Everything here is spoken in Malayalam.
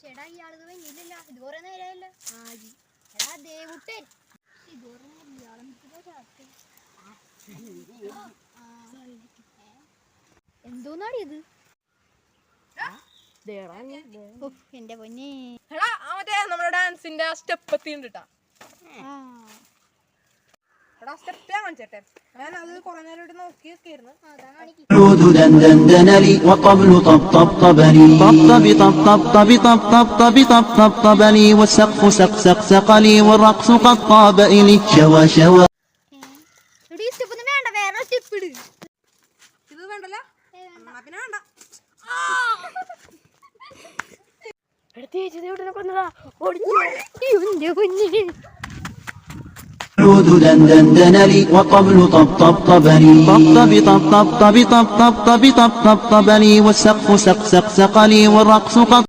ചേടാ ഇയാളത് കഴിഞ്ഞില്ല ഇത് കുറെ നേരമല്ല എടാ ദേവുട്ടൻ എന്തോന്നാടി ഇത് എന്റെ പൊന്നെ മറ്റേ നമ്മുടെ ഡാൻസിന്റെ സ്റ്റെപ്പ് എത്തിണ്ടാ സ്റ്റെപ്പ് ഞാൻ കാണിച്ചേട്ടെ ഞാൻ അത് കുറെ നേരം നോക്കി നോക്കിയിരുന്നു عود دندن لي وطبل طبطبني طبطب طبطب طبطب طبطب طبني والسقف سق لي والرقص قد طاب إلي شوى شوى വേണ്ട വേറെ സ്റ്റെപ്പ് ഇട് ഇത് വേണ്ടല്ലോ പിന്നെ വേണ്ട عود دندن لي وطبل طبطبني طبطب طبطب طبطب طبطب طبطبني والسقف سق لي والرقص قد